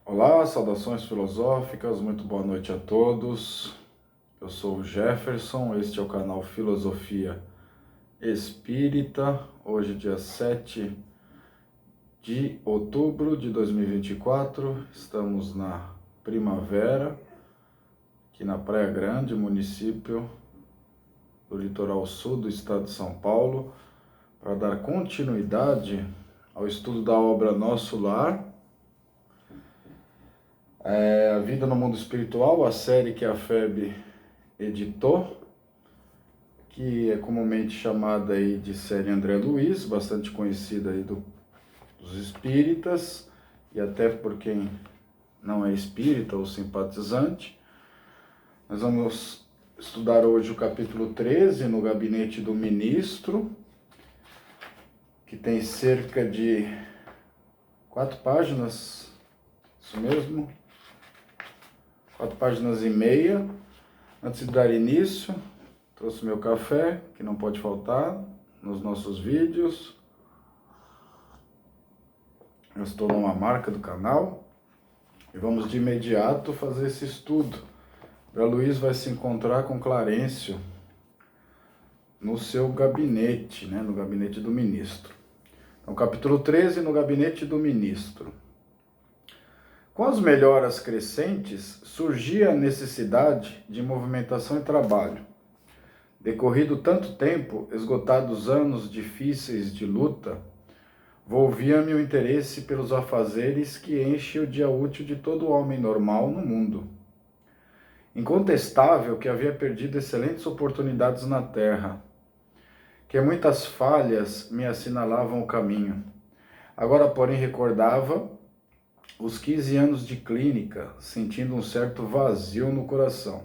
Olá, saudações filosóficas, muito boa noite a todos. Eu sou o Jefferson, este é o canal Filosofia Espírita. Hoje, dia 7 de outubro de 2024, estamos na primavera, aqui na Praia Grande, município do litoral sul do estado de São Paulo, para dar continuidade ao estudo da obra Nosso Lar, A Vida no Mundo Espiritual, a série que a FEB editou, que é comumente chamada aí de série André Luiz, bastante conhecida aí dos espíritas, e até por quem não é espírita ou simpatizante. Nós vamos estudar hoje o capítulo 13, no Gabinete do Ministro, que tem cerca de 4 páginas, isso mesmo, 4 páginas e meia. Antes de dar início, trouxe meu café, que não pode faltar nos nossos vídeos. Eu estou numa marca do canal e vamos de imediato fazer esse estudo. André Luiz vai se encontrar com Clarencio no seu gabinete, no gabinete do ministro. Então, capítulo 13, no gabinete do ministro. Com as melhoras crescentes, surgia a necessidade de movimentação e trabalho. Decorrido tanto tempo, esgotados anos difíceis de luta, volvia-me o interesse pelos afazeres que enchem o dia útil de todo homem normal no mundo. Incontestável que havia perdido excelentes oportunidades na terra, que muitas falhas me assinalavam o caminho. Agora, porém, recordava os 15 anos de clínica, sentindo um certo vazio no coração.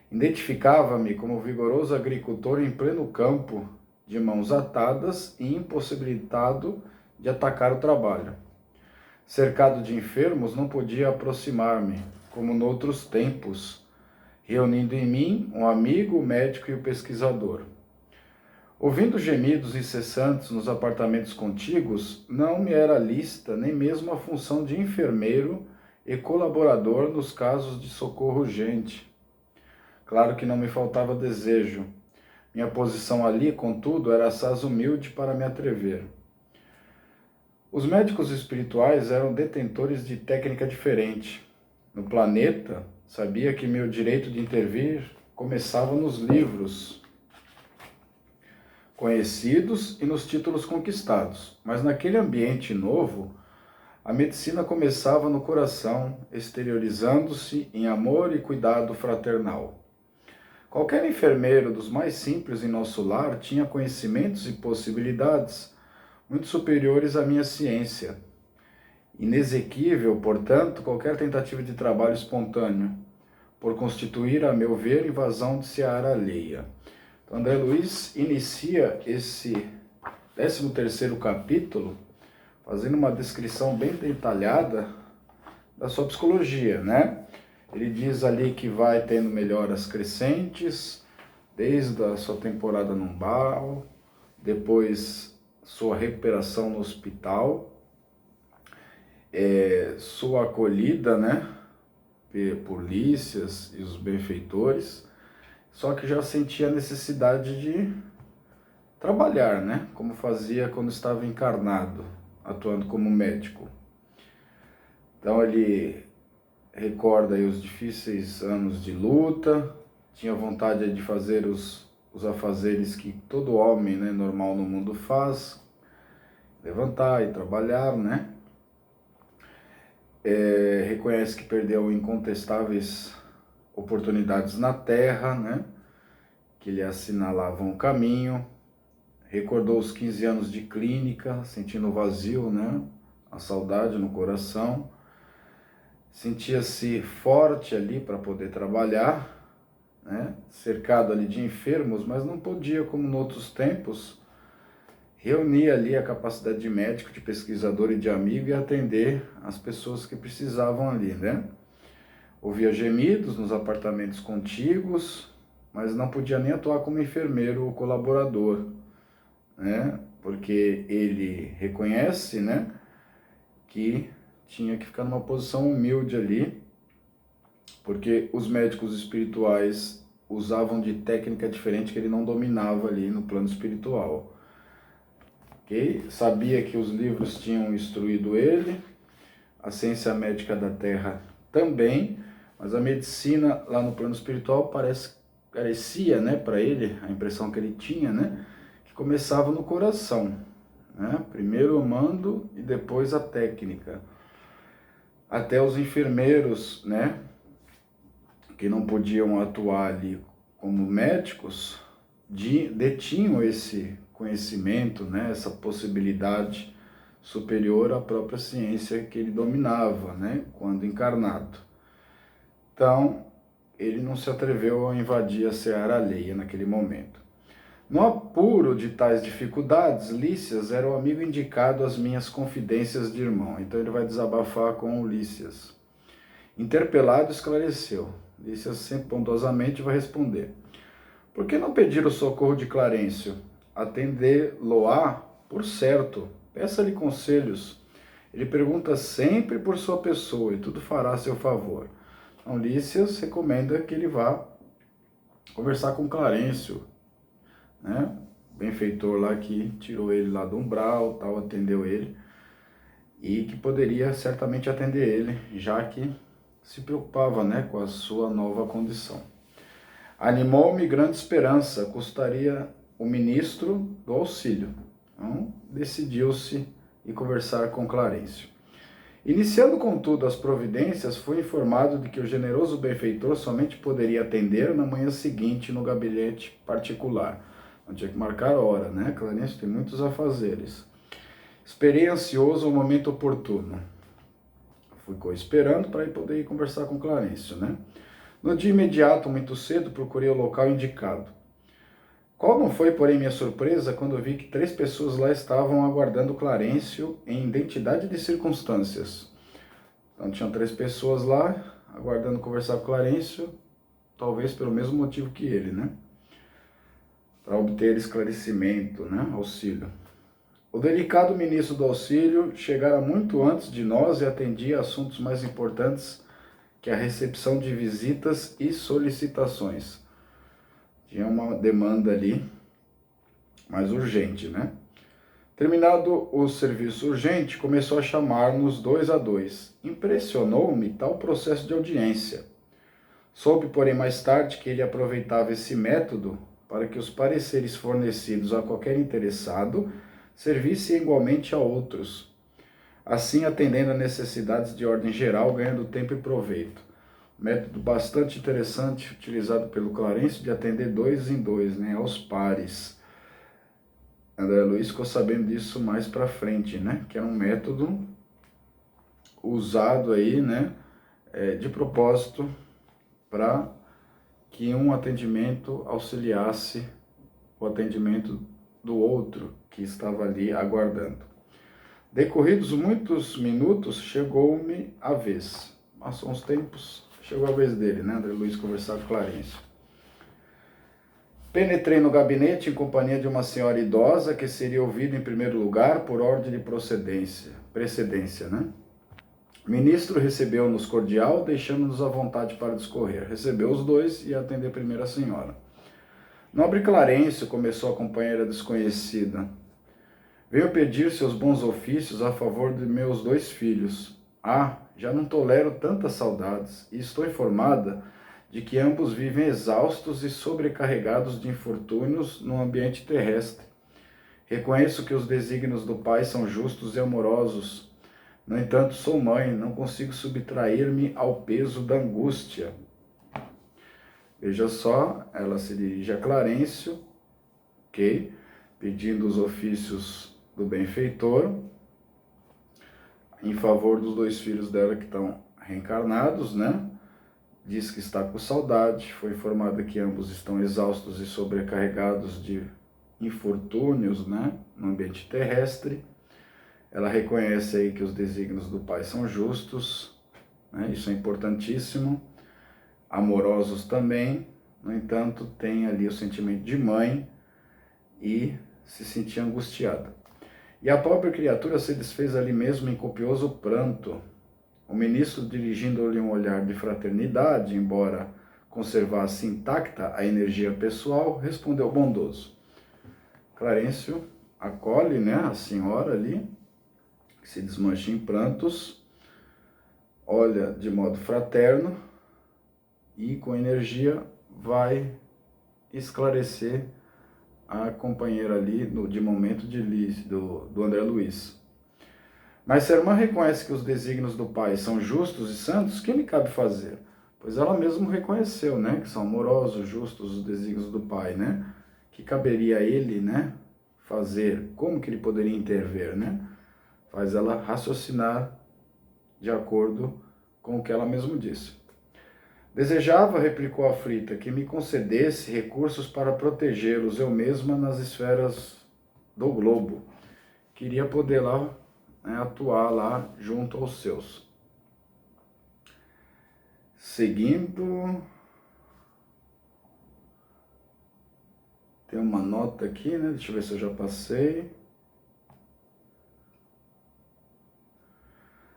Identificava-me como vigoroso agricultor em pleno campo, de mãos atadas e impossibilitado de atacar o trabalho. Cercado de enfermos, não podia aproximar-me, como noutros tempos, reunindo em mim um amigo, o médico e o pesquisador. Ouvindo gemidos incessantes nos apartamentos contíguos, não me era lícita nem mesmo a função de enfermeiro e colaborador nos casos de socorro urgente. Claro que não me faltava desejo. Minha posição ali, contudo, era assaz humilde para me atrever. Os médicos espirituais eram detentores de técnica diferente. No planeta, sabia que meu direito de intervir começava nos livros conhecidos e nos títulos conquistados. Mas naquele ambiente novo, a medicina começava no coração, exteriorizando-se em amor e cuidado fraternal. Qualquer enfermeiro dos mais simples em nosso lar tinha conhecimentos e possibilidades muito superiores à minha ciência. Inexequível, portanto, qualquer tentativa de trabalho espontâneo, por constituir, a meu ver, invasão de seara alheia. Então, André Luiz inicia esse 13º capítulo fazendo uma descrição bem detalhada da sua psicologia, Ele diz ali que vai tendo melhoras crescentes, desde a sua temporada no umbral, depois sua recuperação no hospital, sua acolhida, por Lícias e os benfeitores, só que já sentia a necessidade de trabalhar, como fazia quando estava encarnado, atuando como médico. Então ele recorda aí os difíceis anos de luta, tinha vontade de fazer os afazeres que todo homem normal no mundo faz, levantar e trabalhar, reconhece que perdeu incontestáveis oportunidades na terra, que lhe assinalavam o caminho, recordou os 15 anos de clínica, sentindo o vazio, a saudade no coração, sentia-se forte ali para poder trabalhar, cercado ali de enfermos, mas não podia, como em outros tempos, reunir ali a capacidade de médico, de pesquisador e de amigo e atender as pessoas que precisavam ali, Ouvia gemidos nos apartamentos contíguos, mas não podia nem atuar como enfermeiro ou colaborador, porque ele reconhece, que tinha que ficar numa posição humilde ali, porque os médicos espirituais usavam de técnica diferente que ele não dominava ali no plano espiritual. Okay? Sabia que os livros tinham instruído ele, a ciência médica da Terra também, mas a medicina lá no plano espiritual parecia, né, para ele, a impressão que ele tinha, né, que começava no coração, né? Primeiro o mando e depois a técnica. Até os enfermeiros, né, que não podiam atuar ali como médicos, detinham esse conhecimento, né, essa possibilidade superior à própria ciência que ele dominava, né, quando encarnado. Então, ele não se atreveu a invadir a seara alheia naquele momento. No apuro de tais dificuldades, Lícias era o amigo indicado às minhas confidências de irmão. Então ele vai desabafar com Lícias. Interpelado, esclareceu. Lícias sempre bondosamente vai responder. Por que não pedir o socorro de Clarencio? Atendê-lo-á, por certo. Peça-lhe conselhos. Ele pergunta sempre por sua pessoa e tudo fará a seu favor. Então Lícias recomenda que ele vá conversar com Clarencio, né? O benfeitor lá que tirou ele lá do umbral, tal, atendeu ele, e que poderia certamente atender ele, já que se preocupava, né, com a sua nova condição. Animou-me grande esperança, custaria o ministro do auxílio. Então, decidiu-se ir conversar com Clarencio. Iniciando, contudo, as providências, fui informado de que o generoso benfeitor somente poderia atender na manhã seguinte no gabinete particular. Não tinha que marcar hora, né? Clarencio tem muitos afazeres. Esperei ansioso o momento oportuno. Ficou esperando para poder ir conversar com Clarencio, né? No dia imediato, muito cedo, procurei o local indicado. Qual não foi, porém, minha surpresa quando vi que 3 pessoas lá estavam aguardando Clarencio em identidade de circunstâncias. Então, tinham 3 pessoas lá aguardando conversar com Clarencio, talvez pelo mesmo motivo que ele, né? Para obter esclarecimento, né? Auxílio. O delicado ministro do auxílio chegara muito antes de nós e atendia assuntos mais importantes que a recepção de visitas e solicitações. Tinha uma demanda ali mais urgente, né? Terminado o serviço urgente, começou a chamar-nos 2 a 2. Impressionou-me tal processo de audiência. Soube, porém, mais tarde que ele aproveitava esse método para que os pareceres fornecidos a qualquer interessado servissem igualmente a outros, assim atendendo a necessidades de ordem geral, ganhando tempo e proveito. Método bastante interessante utilizado pelo Clarencio de atender 2 em 2, né, aos pares. André Luiz ficou sabendo disso mais para frente, né, que era um método usado aí, né, de propósito para que um atendimento auxiliasse o atendimento do outro que estava ali aguardando. Decorridos muitos minutos, chegou-me a vez. Passou uns tempos, chegou a vez dele, né, André Luiz, conversar com Clarencio. Penetrei no gabinete em companhia de uma senhora idosa que seria ouvida em primeiro lugar por ordem de precedência, né? O ministro recebeu-nos cordial, deixando-nos à vontade para discorrer. Recebeu os 2 e atendeu primeiro a senhora. Nobre Clarencio, começou a companheira desconhecida, veio pedir seus bons ofícios a favor de meus 2 filhos. Ah, já não tolero tantas saudades, e estou informada de que ambos vivem exaustos e sobrecarregados de infortúnios no ambiente terrestre. Reconheço que os desígnios do Pai são justos e amorosos. No entanto, sou mãe, não consigo subtrair-me ao peso da angústia. Veja só, ela se dirige a Clarencio, ok? Pedindo os ofícios do benfeitor, em favor dos 2 filhos dela que estão reencarnados, né? Diz que está com saudade, foi informada que ambos estão exaustos e sobrecarregados de infortúnios, né? No ambiente terrestre. Ela reconhece aí que os desígnios do Pai são justos, né? Isso é importantíssimo. Amorosos também, no entanto, tem ali o sentimento de mãe e se sentia angustiada. E a pobre criatura se desfez ali mesmo em copioso pranto. O ministro, dirigindo-lhe um olhar de fraternidade, embora conservasse intacta a energia pessoal, respondeu bondoso. Clarencio acolhe, né, a senhora ali, que se desmancha em prantos, olha de modo fraterno e com energia vai esclarecer a companheira ali de momento do André Luiz. Mas se a irmã reconhece que os desígnios do Pai são justos e santos, o que lhe cabe fazer? Pois ela mesma reconheceu, né, que são amorosos, justos os desígnios do Pai, né? Que caberia a ele, né, fazer, como que ele poderia intervir, né? Faz ela raciocinar de acordo com o que ela mesma disse. Desejava, replicou a Frita, que me concedesse recursos para protegê-los eu mesma nas esferas do globo. Queria poder lá, né, atuar lá junto aos seus. Seguindo, tem uma nota aqui, né? Deixa eu ver se eu já passei.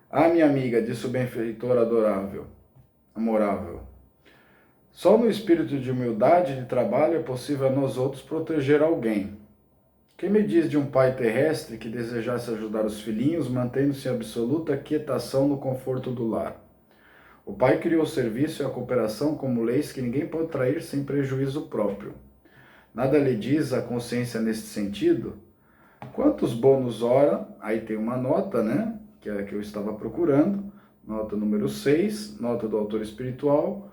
Ah, minha amiga, disse o benfeitor adorável, amorável. Só no espírito de humildade e de trabalho é possível a nós outros proteger alguém. Quem me diz de um pai terrestre que desejasse ajudar os filhinhos, mantendo-se em absoluta quietação no conforto do lar? O pai criou o serviço e a cooperação como leis que ninguém pode trair sem prejuízo próprio. Nada lhe diz a consciência neste sentido? Quantos bônus ora, aí tem uma nota, né, que é a que eu estava procurando, nota número 6, nota do autor espiritual.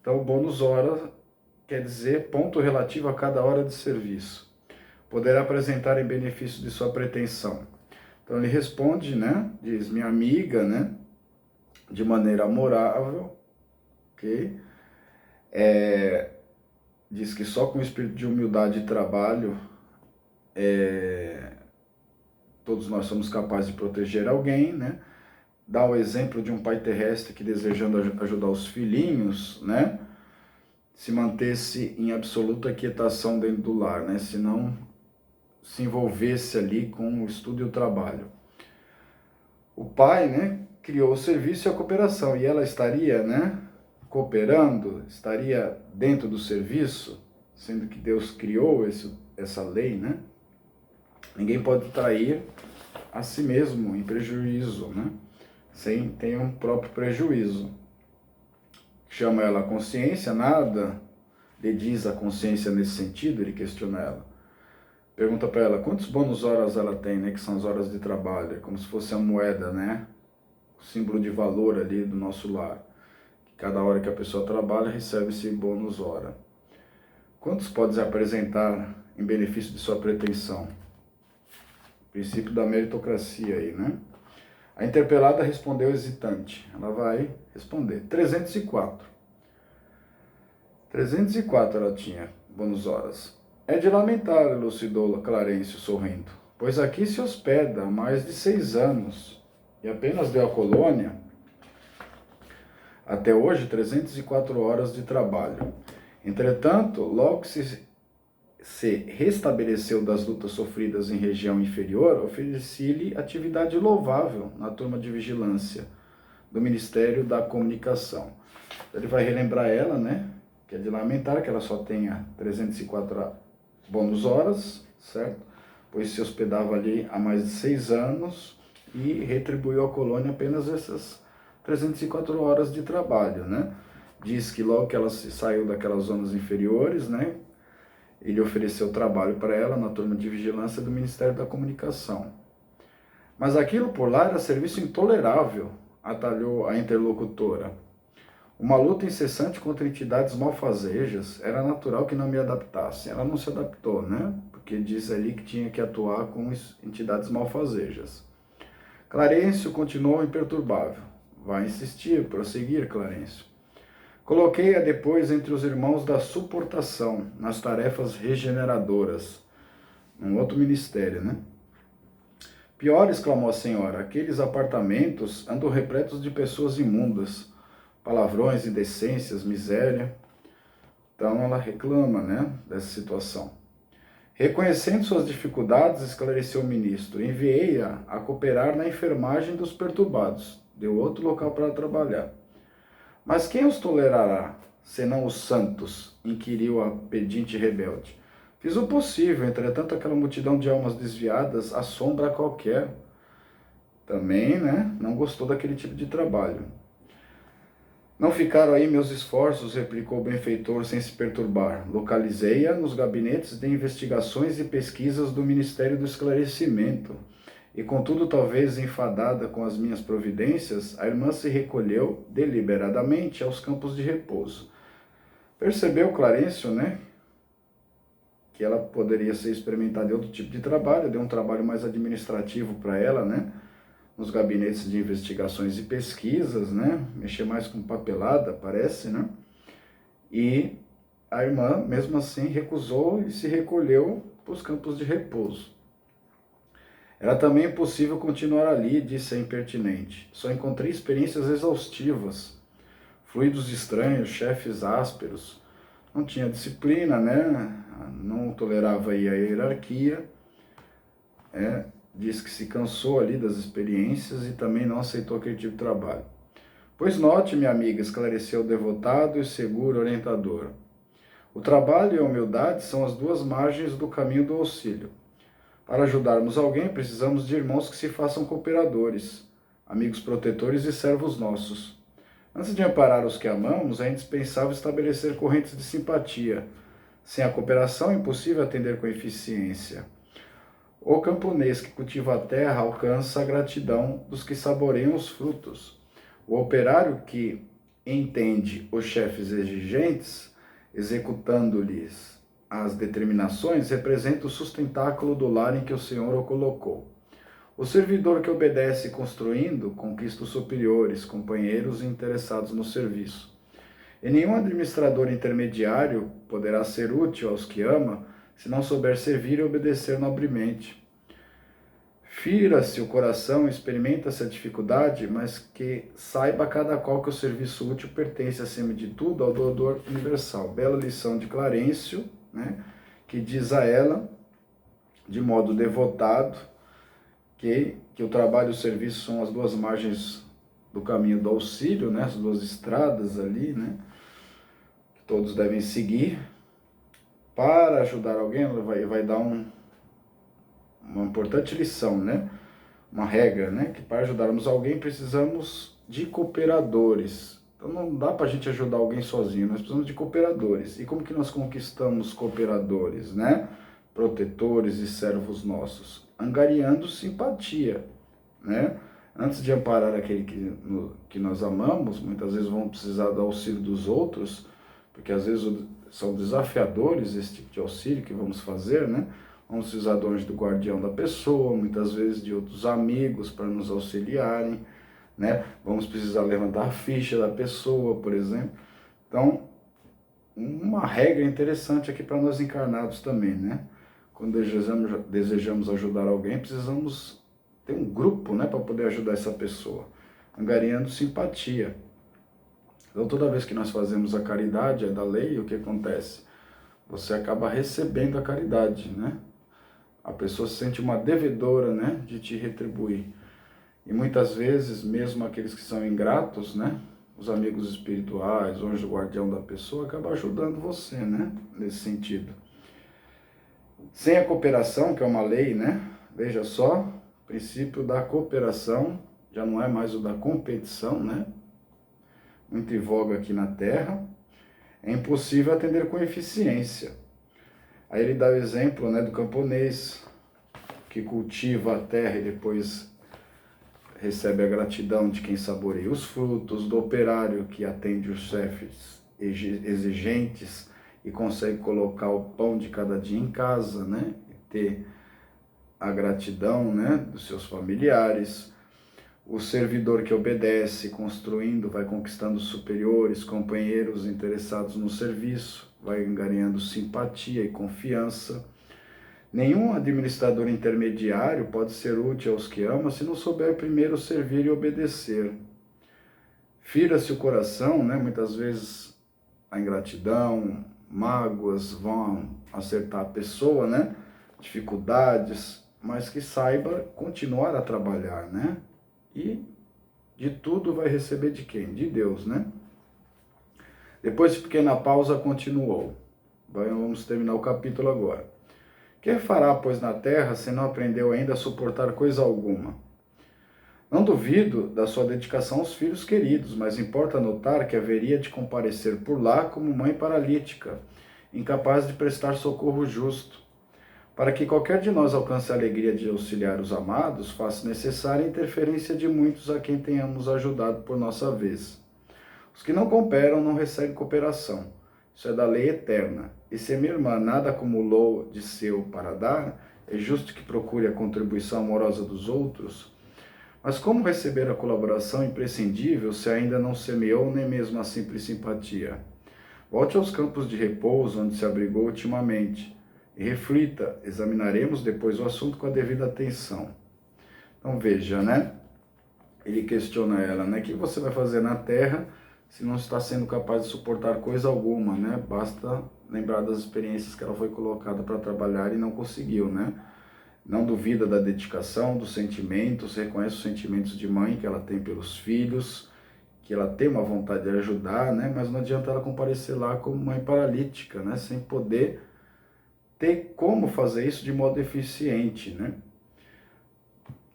Então, o bônus hora quer dizer ponto relativo a cada hora de serviço. Poderá apresentar em benefício de sua pretensão. Então, ele responde, né, diz, minha amiga, né, de maneira amorável, ok? Diz que só com o espírito de humildade e trabalho todos nós somos capazes de proteger alguém, né? Dá o exemplo de um pai terrestre que, desejando ajudar os filhinhos, né, se mantesse em absoluta quietação dentro do lar, né, se não se envolvesse ali com o estudo e o trabalho. O pai, né, criou o serviço e a cooperação, e ela estaria, né, cooperando, estaria dentro do serviço, sendo que Deus criou essa lei, né? Ninguém pode trair a si mesmo em prejuízo, né? Sem ter um próprio prejuízo. Chama ela a consciência, nada lhe diz a consciência nesse sentido, ele questiona ela. Pergunta para ela quantos bônus horas ela tem, né, que são as horas de trabalho, é como se fosse a moeda, né, o símbolo de valor ali do nosso lar. Cada hora que a pessoa trabalha, recebe esse bônus hora. Quantos pode apresentar em benefício de sua pretensão? Princípio da meritocracia aí, né? A interpelada respondeu hesitante. Ela vai responder. 304. 304 ela tinha, bônus horas. É de lamentar, elucidou Clarencio sorrindo, pois aqui se hospeda há mais de 6 anos e apenas deu à colônia, até hoje, 304 horas de trabalho. Entretanto, logo que se restabeleceu das lutas sofridas em região inferior, ofereci-lhe atividade louvável na turma de vigilância do Ministério da Comunicação. Ele vai relembrar ela, né, que é de lamentar que ela só tenha 304 bônus horas, certo? Pois se hospedava ali há mais de 6 anos e retribuiu à colônia apenas essas 304 horas de trabalho, né? Diz que logo que ela saiu daquelas zonas inferiores, né, ele ofereceu trabalho para ela na turma de vigilância do Ministério da Comunicação. Mas aquilo por lá era serviço intolerável, atalhou a interlocutora. Uma luta incessante contra entidades malfazejas, era natural que não me adaptasse. Ela não se adaptou, né? Porque diz ali que tinha que atuar com entidades malfazejas. Clarencio continuou imperturbável. Vai insistir, prosseguir, Clarencio. Coloquei-a depois entre os irmãos da suportação, nas tarefas regeneradoras, num outro ministério, né? Pior, exclamou a senhora, aqueles apartamentos andam repletos de pessoas imundas, palavrões, indecências, miséria. Então ela reclama, né, dessa situação. Reconhecendo suas dificuldades, esclareceu o ministro, enviei-a a cooperar na enfermagem dos perturbados. deu outro local para trabalhar. Mas quem os tolerará, senão os santos? Inquiriu a pedinte rebelde. Fiz o possível, entretanto aquela multidão de almas desviadas assombra qualquer. Também, né, não gostou daquele tipo de trabalho. Não ficaram aí meus esforços, replicou o benfeitor sem se perturbar. Localizei-a nos gabinetes de investigações e pesquisas do Ministério do Esclarecimento. E contudo, talvez enfadada com as minhas providências, a irmã se recolheu deliberadamente aos campos de repouso. Percebeu Clarencio, né, que ela poderia ser experimentada em outro tipo de trabalho, deu um trabalho mais administrativo para ela, né, nos gabinetes de investigações e pesquisas, né, mexer mais com papelada, parece, né, e a irmã, mesmo assim, recusou e se recolheu para os campos de repouso. Era também impossível continuar ali, disse a impertinente. Só encontrei experiências exaustivas, fluidos estranhos, chefes ásperos. Não tinha disciplina, né? Não tolerava aí a hierarquia. Diz que se cansou ali das experiências e também não aceitou aquele tipo de trabalho. Pois note, minha amiga, esclareceu o devotado e seguro orientador. O trabalho e a humildade são as duas margens do caminho do auxílio. Para ajudarmos alguém, precisamos de irmãos que se façam cooperadores, amigos protetores e servos nossos. Antes de amparar os que amamos, é indispensável estabelecer correntes de simpatia. Sem a cooperação, é impossível atender com eficiência. O camponês que cultiva a terra alcança a gratidão dos que saboreiam os frutos. O operário que entende os chefes exigentes, executando-lhes as determinações, representa o sustentáculo do lar em que o Senhor o colocou. O servidor que obedece construindo conquista os superiores, companheiros e interessados no serviço. E nenhum administrador intermediário poderá ser útil aos que ama se não souber servir e obedecer nobremente. Fira-se o coração, experimenta-se a dificuldade, mas que saiba cada qual que o serviço útil pertence, acima de tudo, ao doador universal. Bela lição de Clarencio, né, que diz a ela, de modo devotado, que o trabalho e o serviço são as duas margens do caminho do auxílio, né, as duas estradas ali, né, que todos devem seguir. Para ajudar alguém, ela vai dar uma importante lição, né, uma regra, né, que para ajudarmos alguém precisamos de cooperadores. Então não dá para a gente ajudar alguém sozinho, nós precisamos de cooperadores. E como que nós conquistamos cooperadores, né? Protetores e servos nossos? Angariando simpatia, né? Antes de amparar aquele que nós amamos, muitas vezes vamos precisar do auxílio dos outros, porque às vezes são desafiadores esse tipo de auxílio que vamos fazer, né? Vamos precisar do anjo do guardião da pessoa, muitas vezes de outros amigos para nos auxiliarem, né? Vamos precisar levantar a ficha da pessoa, por exemplo. Então, uma regra interessante aqui para nós encarnados também, né? Quando desejamos ajudar alguém, precisamos ter um grupo, né, para poder ajudar essa pessoa, angariando simpatia. Então, toda vez que nós fazemos a caridade, é da lei, o que acontece? Você acaba recebendo a caridade, né? A pessoa se sente uma devedora, né, de te retribuir. E muitas vezes, mesmo aqueles que são ingratos, né, os amigos espirituais, o anjo guardião da pessoa, acaba ajudando você, né, nesse sentido. Sem a cooperação, que é uma lei, né, veja só, o princípio da cooperação já não é mais o da competição, né, muito em voga aqui na Terra, é impossível atender com eficiência. Aí ele dá o exemplo, né, do camponês que cultiva a terra e depois recebe a gratidão de quem saboreia os frutos, do operário que atende os chefes exigentes e consegue colocar o pão de cada dia em casa, né, e ter a gratidão, né, dos seus familiares. O servidor que obedece, construindo, vai conquistando superiores, companheiros interessados no serviço, vai ganhando simpatia e confiança. Nenhum administrador intermediário pode ser útil aos que ama se não souber primeiro servir e obedecer. Fira-se o coração, né? Muitas vezes a ingratidão, mágoas vão acertar a pessoa, né? Dificuldades, mas que saiba continuar a trabalhar, né? E De tudo vai receber de quem? De Deus, né? Depois de pequena pausa, continuou. Vamos terminar o capítulo agora. Que fará, pois, na terra, se não aprendeu ainda a suportar coisa alguma? Não duvido da sua dedicação aos filhos queridos, mas importa notar que haveria de comparecer por lá como mãe paralítica, incapaz de prestar socorro justo. Para que qualquer de nós alcance a alegria de auxiliar os amados, faz necessária a interferência de muitos a quem tenhamos ajudado por nossa vez. Os que não cooperam não recebem cooperação. Isso é da lei eterna. E se minha irmã nada acumulou de seu para dar, é justo que procure a contribuição amorosa dos outros. Mas como receber a colaboração imprescindível se ainda não semeou nem mesmo a simples simpatia? Volte aos campos de repouso onde se abrigou ultimamente e reflita, examinaremos depois o assunto com a devida atenção. Então veja, né? Ele questiona ela, né? O que você vai fazer na terra se não está sendo capaz de suportar coisa alguma, né? Basta lembrar das experiências que ela foi colocada para trabalhar e não conseguiu, né? Não duvida da dedicação, dos sentimentos, reconhece os sentimentos de mãe que ela tem pelos filhos, que ela tem uma vontade de ajudar, né? Mas não adianta ela comparecer lá como mãe paralítica, né? Sem poder ter como fazer isso de modo eficiente, né?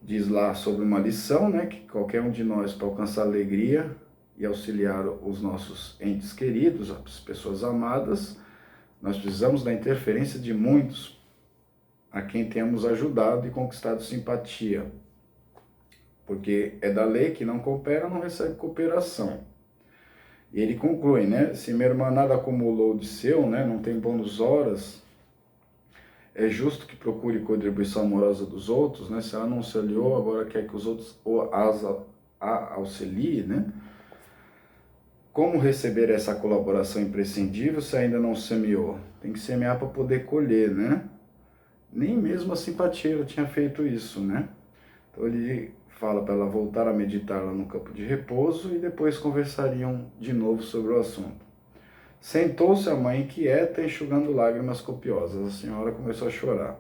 Diz lá sobre uma lição, né? Que qualquer um de nós, para alcançar alegria e auxiliar os nossos entes queridos, as pessoas amadas, nós precisamos da interferência de muitos a quem temos ajudado e conquistado simpatia. Porque é da lei que não coopera, não recebe cooperação. E ele conclui, né? Se minha irmã nada acumulou de seu, né? Não tem bônus horas, é justo que procure contribuição amorosa dos outros, né? Se ela não se aliou, agora quer que os outros a auxiliem, né? Como receber essa colaboração imprescindível se ainda não semeou? Tem que semear para poder colher, né? Nem mesmo a simpatia tinha feito isso, né? Então ele fala para ela voltar a meditar lá no campo de repouso e depois conversariam de novo sobre o assunto. Sentou-se a mãe inquieta, enxugando lágrimas copiosas. A senhora começou a chorar.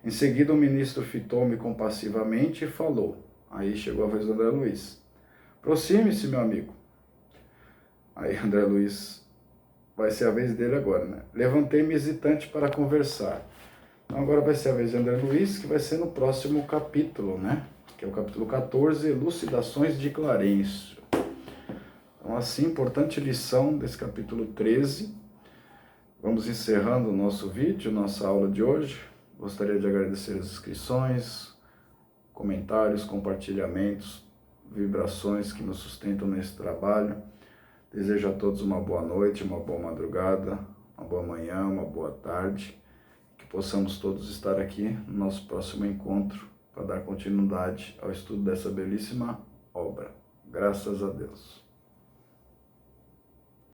Em seguida o ministro fitou-me compassivamente e falou. Aí chegou a vez do André Luiz. Aproxime-se, meu amigo. Aí André Luiz, vai ser a vez dele agora, né? Levantei-me hesitante para conversar. Então agora vai ser a vez de André Luiz, que vai ser no próximo capítulo, né? Que é o capítulo 14, Elucidações de Clarencio. Então assim, importante lição desse capítulo 13. Vamos encerrando o nosso vídeo, nossa aula de hoje. Gostaria de agradecer as inscrições, comentários, compartilhamentos, vibrações que nos sustentam nesse trabalho. Desejo a todos uma boa noite, uma boa madrugada, uma boa manhã, uma boa tarde. Que possamos todos estar aqui no nosso próximo encontro para dar continuidade ao estudo dessa belíssima obra. Graças a Deus.